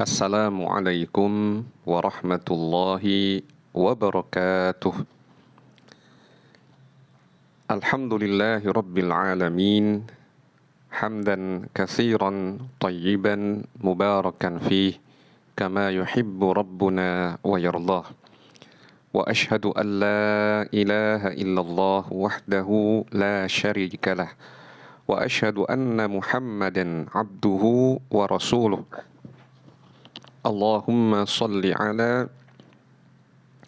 Assalamualaikum warahmatullahi wabarakatuh. Alhamdulillahi rabbil alamin. Hamdan katsiran tayyiban mubarakan fih kama yuhibbu rabbuna wa yardah. Wa ashhadu an la ilaha illallah wahdahu la syarika lah. Wa ashhadu anna Muhammadan abduhu wa rasuluh. Allahumma salli ala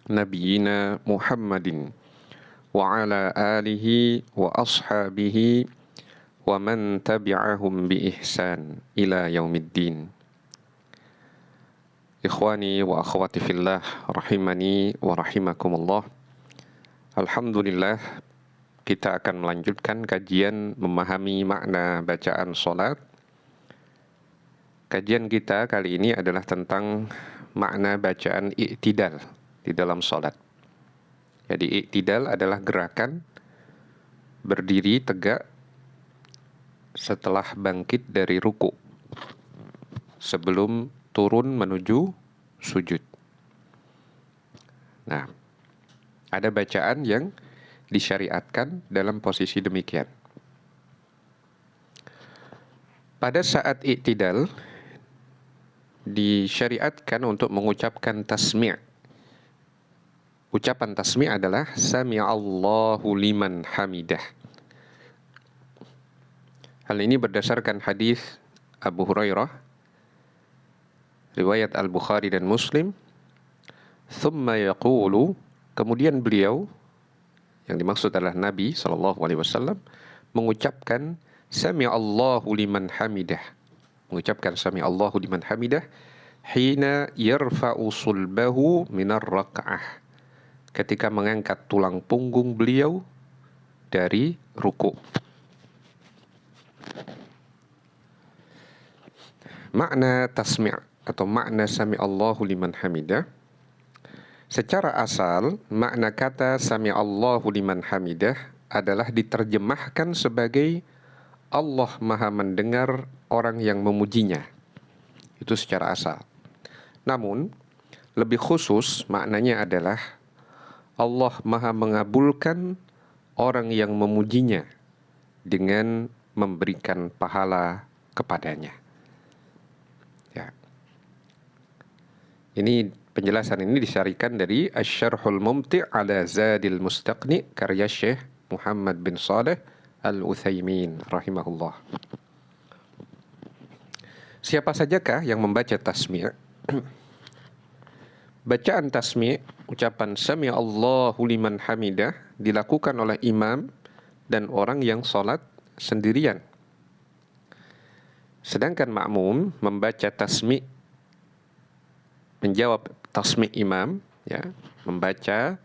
nabiyyina Muhammadin wa ala alihi wa ashabihi wa man tabi'ahum bi ihsan ila yaumiddin. Ikhwani wa akhwati fillah rahimani wa rahimakumullah. Alhamdulillah, kita akan melanjutkan kajian memahami makna bacaan salat. Kajian kita kali ini adalah tentang makna bacaan i'tidal di dalam salat. Jadi i'tidal adalah gerakan berdiri tegak setelah bangkit dari ruku sebelum turun menuju sujud. Nah, ada bacaan yang disyariatkan dalam posisi demikian. Pada saat i'tidal disyariatkan untuk mengucapkan tasmi'. Ucapan tasmi' adalah sami'allahu liman hamidah. Hal ini berdasarkan hadis Abu Hurairah, riwayat Al-Bukhari dan Muslim. Thumma yaqulu, kemudian beliau, yang dimaksud adalah Nabi SAW, mengucapkan sami'allahu liman hamidah. Mengucapkan sami'allahu liman hamidah hina yarfa'u sulbahu minar raka'ah, ketika mengangkat tulang punggung beliau dari ruku'. Makna tasmi' atau makna sami'allahu liman hamidah, secara asal makna kata sami'allahu liman hamidah adalah diterjemahkan sebagai Allah maha mendengar orang yang memujinya. Itu secara asal. Namun, lebih khusus maknanya adalah Allah maha mengabulkan orang yang memujinya dengan memberikan pahala kepadanya. Ya. Ini penjelasan ini disarikan dari Asy-Syarhul Mumti' ala Zadil Mustaqni karya Syekh Muhammad bin Shalih Al-Utsaimin rahimahullah. Siapa sajakah yang membaca tasmi'? Bacaan tasmi', ucapan sami'allahu liman hamidah, dilakukan oleh imam dan orang yang sholat sendirian. Sedangkan makmum membaca tasmi', menjawab tasmi' imam, ya, membaca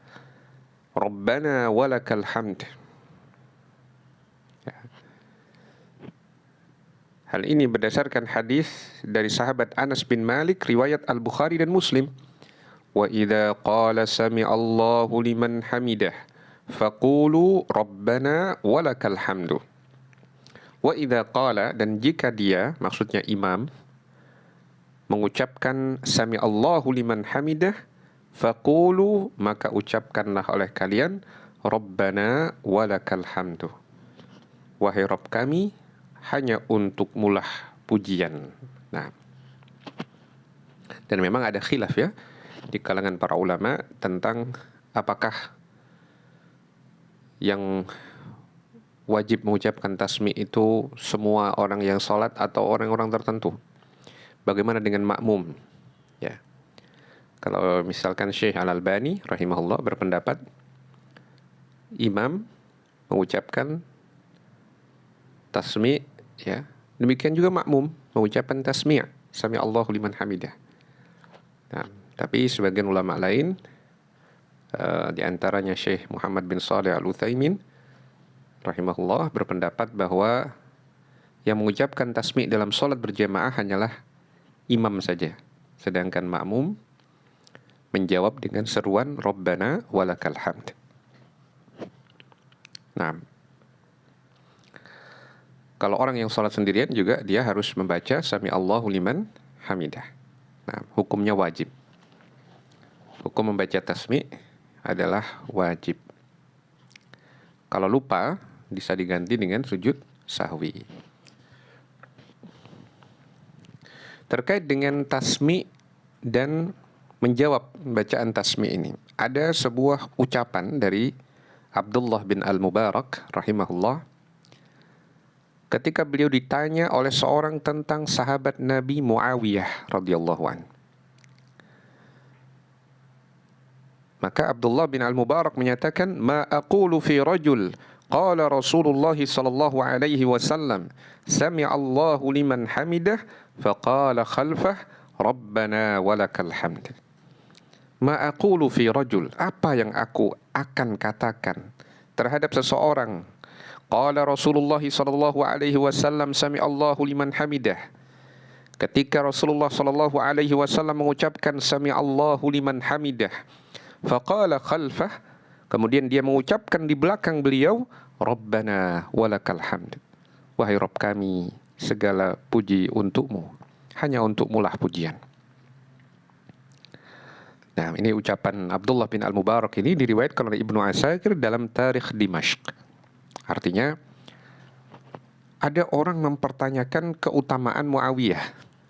Rabbana walakal hamd. Hal ini berdasarkan hadis dari sahabat Anas bin Malik, riwayat Al-Bukhari dan Muslim. Wa idza qala sami'allahu liman hamidah faqulu rabbana walakal hamdu. Wa idza qala, dan jika dia, maksudnya imam, mengucapkan sami'allahu liman hamidah, faqulu, maka ucapkanlah oleh kalian rabbana walakal hamdu. Wahai Rabb kami, hanya untukmulah pujian. Nah, dan memang ada khilaf ya di kalangan para ulama tentang apakah yang wajib mengucapkan tasmi' itu semua orang yang sholat atau orang-orang tertentu. Bagaimana dengan makmum? Ya, kalau misalkan Syekh Al-Albani rahimahullah berpendapat imam mengucapkan tasmi', ya, demikian juga makmum mengucapkan tasmi', sami'allahu liman hamidah. Nah, tapi sebagian ulama lain, di antaranya Syekh Muhammad bin Shalih Al-Utsaimin rahimahullah, berpendapat bahwa yang mengucapkan tasmi' dalam sholat berjamaah hanyalah imam saja, sedangkan makmum menjawab dengan seruan Rabbana walakal hamd. Nah, kalau orang yang sholat sendirian juga dia harus membaca sami'allahu liman hamidah. Nah, hukumnya wajib. Hukum membaca tasmi' adalah wajib. Kalau lupa, bisa diganti dengan sujud sahwi. Terkait dengan tasmi' dan menjawab bacaan tasmi' ini, ada sebuah ucapan dari Abdullah bin Al-Mubarak rahimahullah ketika beliau ditanya oleh seorang tentang sahabat Nabi Muawiyah radhiyallahu an. Maka Abdullah bin Al-Mubarak menyatakan, "Ma aqulu fi rajul qala Rasulullah sallallahu alaihi wasallam, sami'a Allahu liman hamidah, faqala khalfah, Rabbana walakal hamd." Ma aqulu fi rajul, apa yang aku akan katakan terhadap seseorang. Qala Rasulullah sallallahu alaihi wasallam, sami'a Allahu liman hamidah. Ketika Rasulullah sallallahu alaihi wasallam mengucapkan sami'a Allahu liman hamidah, faqala khalfah, kemudian dia mengucapkan di belakang beliau, Rabbana walakal hamd. Wahai Rabb kami, segala puji untukmu, hanya untukmu lah pujian. Nah, ini ucapan Abdullah bin Al-Mubarak ini diriwayatkan oleh Ibnu Asakir dalam Tarikh Dimashq. Artinya, ada orang mempertanyakan keutamaan Muawiyah,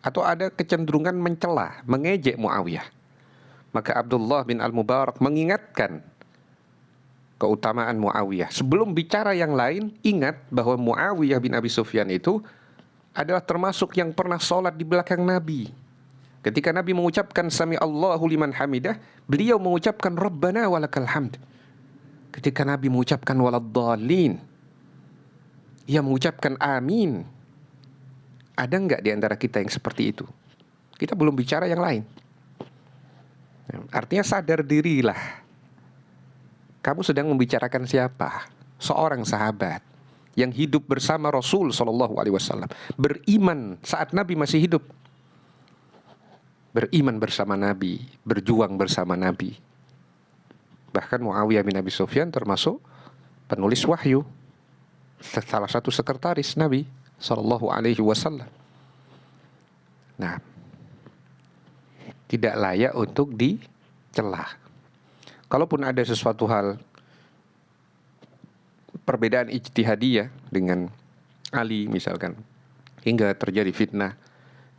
atau ada kecenderungan mencela, mengejek Muawiyah. Maka Abdullah bin Al-Mubarak mengingatkan keutamaan Muawiyah. Sebelum bicara yang lain, ingat bahwa Muawiyah bin Abi Sufyan itu adalah termasuk yang pernah sholat di belakang Nabi. Ketika Nabi mengucapkan Sami Allahu liman hamidah, beliau mengucapkan Rabbana walakal hamd. Ketika Nabi mengucapkan waladdallin, ia mengucapkan amin. Ada enggak di antara kita yang seperti itu? Kita belum bicara yang lain. Artinya sadar dirilah. Kamu sedang membicarakan siapa? Seorang sahabat yang hidup bersama Rasul SAW, beriman saat Nabi masih hidup, beriman bersama Nabi, berjuang bersama Nabi. Bahkan Muawiyah bin Abi Sufyan termasuk penulis wahyu, salah satu sekretaris Nabi SAW. Nah, tidak layak untuk dicela. Kalaupun ada sesuatu hal perbedaan ijtihadiyah dengan Ali misalkan, hingga terjadi fitnah,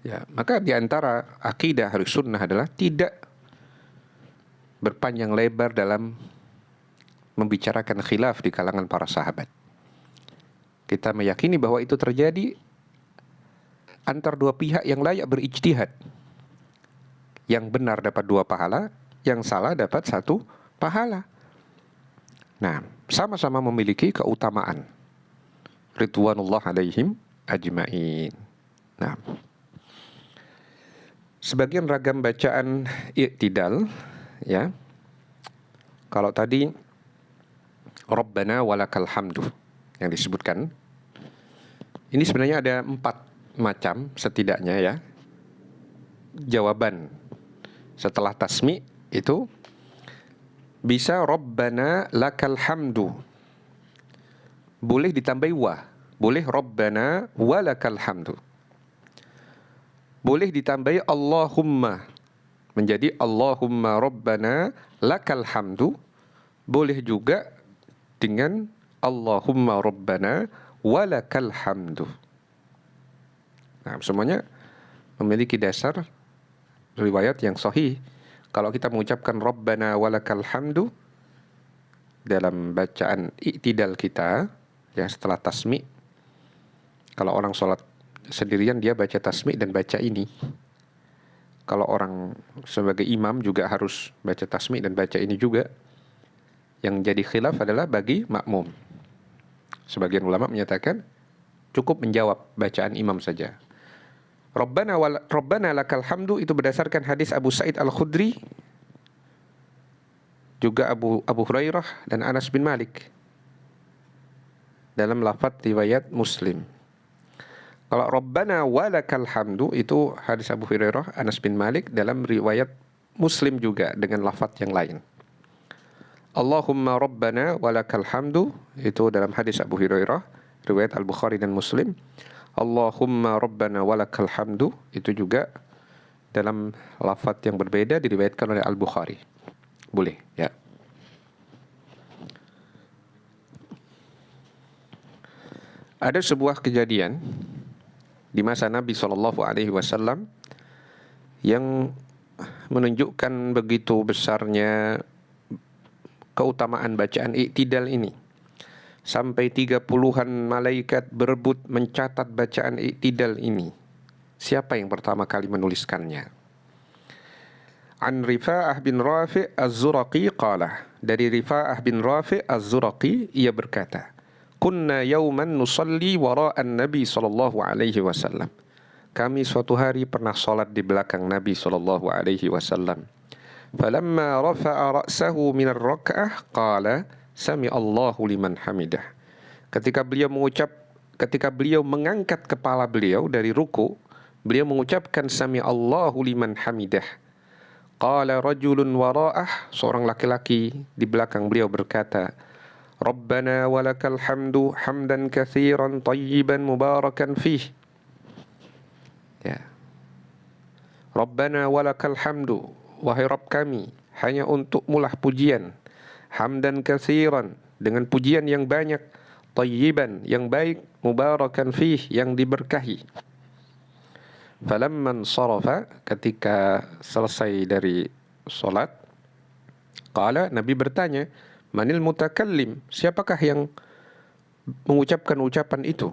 ya, maka di antara akidah Ahlus Sunnah adalah tidak berpanjang lebar dalam membicarakan khilaf di kalangan para sahabat. Kita meyakini bahwa itu terjadi antar dua pihak yang layak berijtihad. Yang benar dapat 2 pahala, yang salah dapat 1 pahala. Nah, sama-sama memiliki keutamaan. Ridwanullah alaihim ajma'in. Nah, sebagian ragam bacaan i'tidal, ya. Kalau tadi Rabbana walakal hamdu yang disebutkan, ini sebenarnya ada 4 macam setidaknya, ya, jawaban setelah tasmi' itu. Bisa Rabbana lakal hamdu, boleh ditambahi wa, boleh Rabbana walakal hamdu, boleh ditambahi Allahumma menjadi Allahumma Rabbana lakal hamdu, boleh juga dengan Allahumma Rabbana walakal hamdu. Nah, semuanya memiliki dasar riwayat yang sahih. Kalau kita mengucapkan Rabbana walakal hamdu dalam bacaan i'tidal kita, ya, setelah tasmi', kalau orang sholat sendirian dia baca tasmi' dan baca ini. Kalau orang sebagai imam juga harus baca tasmi' dan baca ini juga. Yang jadi khilaf adalah bagi makmum. Sebagian ulama menyatakan cukup menjawab bacaan imam saja. Rabbana lakal hamdu itu berdasarkan hadis Abu Sa'id Al-Khudri, juga Abu Hurairah dan Anas bin Malik dalam lafadz riwayat Muslim. Kalau Rabbana walakal hamdu itu hadis Abu Hurairah, Anas bin Malik dalam riwayat Muslim juga dengan lafadz yang lain. Allahumma Rabbana walakal hamdu itu dalam hadis Abu Hurairah riwayat Al-Bukhari dan Muslim. Allahumma Rabbana walakal hamdu itu juga dalam lafaz yang berbeda diriwayatkan oleh Al-Bukhari. Boleh, ya. Ada sebuah kejadian di masa Nabi SAW yang menunjukkan begitu besarnya keutamaan bacaan iktidal ini. Sampai 30-an malaikat berebut mencatat bacaan iktidal ini. Siapa yang pertama kali menuliskannya? An Rifa'ah bin Rafi' Az-Zuraqi qala. Dari Rifa'ah bin Rafi' Az-Zuraqi, ia berkata, Kunna yawman nusalli wara'an Nabi sallallahu alaihi wasallam. Kami suatu hari pernah salat di belakang Nabi sallallahu alaihi wasallam. Falamma rafa'a ra'sahu min ar-rak'ah qala sami Allahu liman hamidah. Ketika beliau mengangkat kepala beliau dari ruku, beliau mengucapkan sami Allahu liman hamidah. Qala rajulun wara'ah, seorang laki-laki di belakang beliau berkata, Rabbana walakal hamdu hamdan katsiran tayyiban mubarakan fih. Ya. Rabbana walakal hamdu, wahai Rabb kami, hanya untukmulah pujian. Hamdan katsiran, dengan pujian yang banyak. Tayyiban, yang baik. Mubarakan fih, yang diberkahi. Falamman sarafa, ketika selesai dari solat, qala, Nabi bertanya, Manil mutakallim, siapakah yang mengucapkan ucapan itu?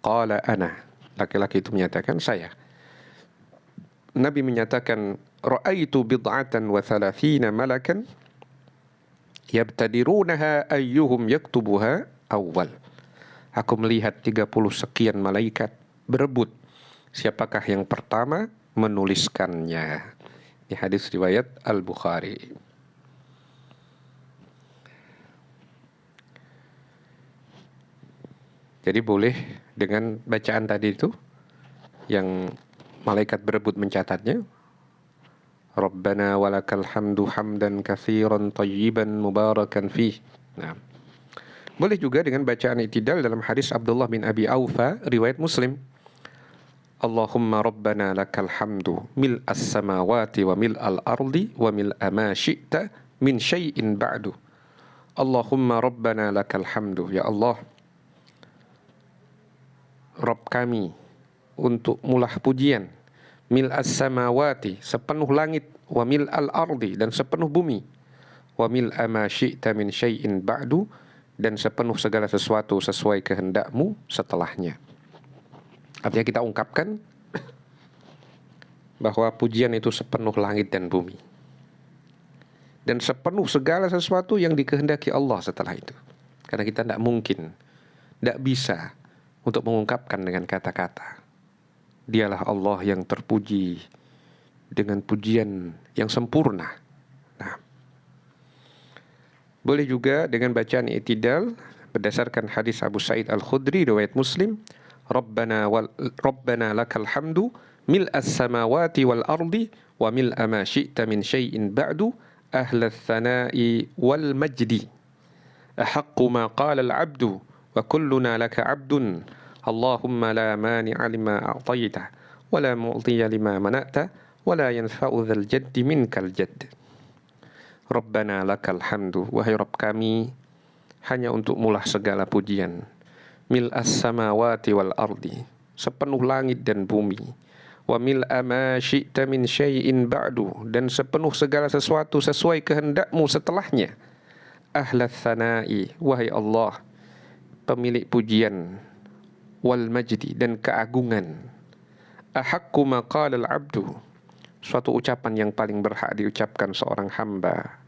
Qala ana, laki-laki itu menyatakan saya. Nabi menyatakan, Ra'aitu bid'atan wa thalathina malakan yabtadirunaha ayyuhum yaktubuha awal. Aku melihat 30 sekian malaikat berebut siapakah yang pertama menuliskannya. Ini hadis riwayat Al-Bukhari. Jadi boleh dengan bacaan tadi itu yang malaikat berebut mencatatnya. Rabbana walakal hamdu hamdan katsiran tayyiban mubarakan fih. Nah, boleh juga dengan bacaan i'tidal dalam hadis Abdullah bin Abi Aufa riwayat Muslim. Allahumma rabbana lakal hamdu mil'as samawati wa mil'al ardi wa mil'a ma syi'ta min syai'in ba'du. Allahumma rabbana lakal hamdu, ya Allah, Rabb kami, untuk mulah pujian, mil'as samawati, sepenuh langit, wa mil'al ardi, dan sepenuh bumi, wa mil'a ma syi'ta min syai'in ba'du, dan sepenuh segala sesuatu sesuai kehendakmu setelahnya. Artinya kita ungkapkan bahwa pujian itu sepenuh langit dan bumi, dan sepenuh segala sesuatu yang dikehendaki Allah setelah itu. Karena kita tidak mungkin, tidak bisa untuk mengungkapkan dengan kata-kata. Dialah Allah yang terpuji dengan pujian yang sempurna. Nah, boleh juga dengan bacaan i'tidal berdasarkan hadis Abu Sa'id Al-Khudri riwayat Muslim, Rabbana lakal hamdu mil'as samawati wal ardi wa mil'a ma syi'ta min syai'in ba'du ahlas thana'i wal majdi ahaqqu ma qala al-'abdu wa kulluna laka 'abdun Allahumma la mani'a lima a'tayta wa la mu'tiya lima mana'ta wa la yanfa'u dzal jaddi minkal jadd. Rabbana lakal hamdu, wahai Rabb kami, hanya untukmulah segala pujian. Mil'as samawati wal ardi, sepenuh langit dan bumi. Wa mil'a ma syi'ta min syai'in ba'du, dan sepenuh segala sesuatu sesuai kehendakmu setelahnya. Ahlas thana'i, wahai Allah, pemilik pujian, wal majdi, dan keagungan. Ahaqqu ma qala al-'abdu, suatu ucapan yang paling berhak diucapkan seorang hamba.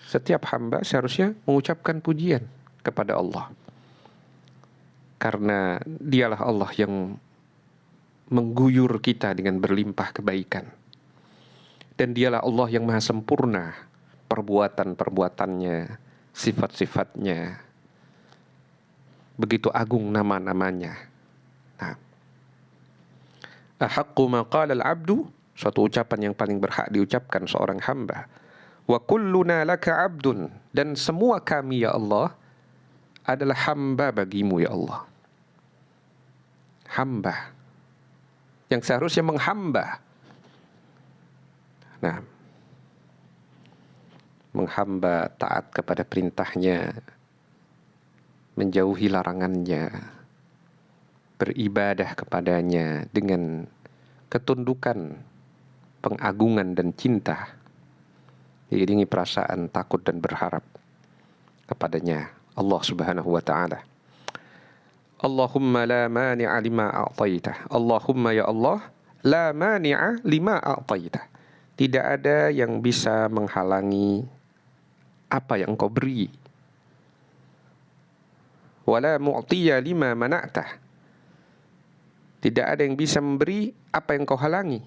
Setiap hamba seharusnya mengucapkan pujian kepada Allah, karena dialah Allah yang mengguyur kita dengan berlimpah kebaikan, dan dialah Allah yang maha sempurna perbuatan-perbuatannya, sifat-sifatnya, begitu agung nama-namanya. Nah, ahaqqu ma qala al-'abdu, suatu ucapan yang paling berhak diucapkan seorang hamba. Wa kulluna laka 'abdun, dan semua kami ya Allah adalah hamba bagimu ya Allah. Hamba yang seharusnya menghamba Nah, menghamba taat kepada perintahnya, menjauhi larangannya, beribadah kepadanya dengan ketundukan, pengagungan dan cinta, diiringi perasaan takut dan berharap kepadanya Allah Subhanahu wa taala. Allahumma la mani'a lima a'taitah. Allahumma ya Allah, la mani'a lima a'taitah. Tidak ada yang bisa menghalangi apa yang Engkau beri. Wala mu'tiya lima mana'tah. Tidak ada yang bisa memberi apa yang Engkau halangi.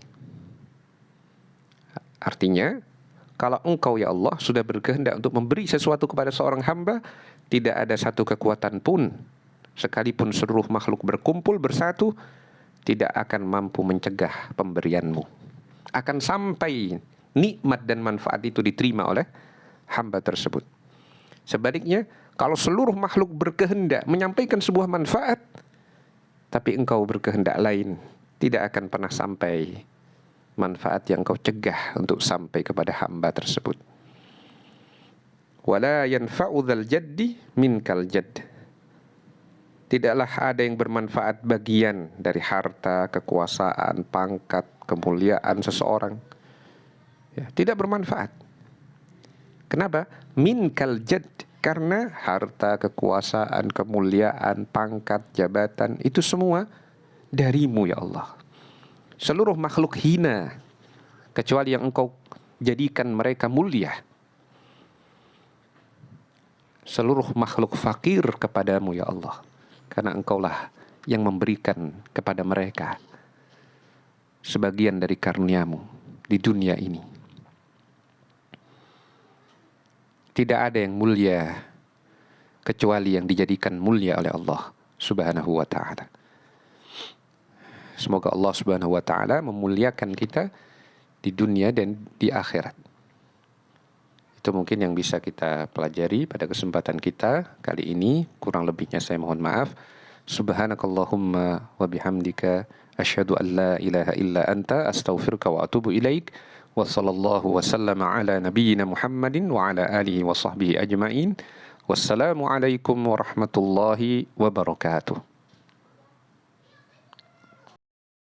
Artinya, kalau Engkau ya Allah sudah berkehendak untuk memberi sesuatu kepada seorang hamba, tidak ada satu kekuatan pun, sekalipun seluruh makhluk berkumpul bersatu, tidak akan mampu mencegah pemberianmu. Akan sampai nikmat dan manfaat itu diterima oleh hamba tersebut. Sebaliknya, kalau seluruh makhluk berkehendak menyampaikan sebuah manfaat, tapi engkau berkehendak lain, tidak akan pernah sampai manfaat yang kau cegah untuk sampai kepada hamba tersebut. Wala yanfa'u dzal jaddi minkal jadd. Tidaklah ada yang bermanfaat bagian dari harta, kekuasaan, pangkat, kemuliaan seseorang. Ya, tidak bermanfaat. Kenapa? Minkal jadd. Karena harta, kekuasaan, kemuliaan, pangkat, jabatan, itu semua darimu ya Allah. Seluruh makhluk hina, kecuali yang engkau jadikan mereka mulia. Seluruh makhluk fakir kepadamu ya Allah, karena engkaulah yang memberikan kepada mereka sebagian dari karuniamu di dunia ini. Tidak ada yang mulia kecuali yang dijadikan mulia oleh Allah Subhanahu wa ta'ala. Semoga Allah Subhanahu wa ta'ala memuliakan kita di dunia dan di akhirat. Itu mungkin yang bisa kita pelajari pada kesempatan kita kali ini. Kurang lebihnya saya mohon maaf. Subhanakallahumma wa bihamdika asyhadu an la ilaha illa anta astaghfiruka wa atubu ilaik. Wa sallallahu wa sallama ala nabiyyina Muhammadin wa ala alihi wa sahbihi ajma'in. Wassalamu alaikum warahmatullahi wabarakatuh.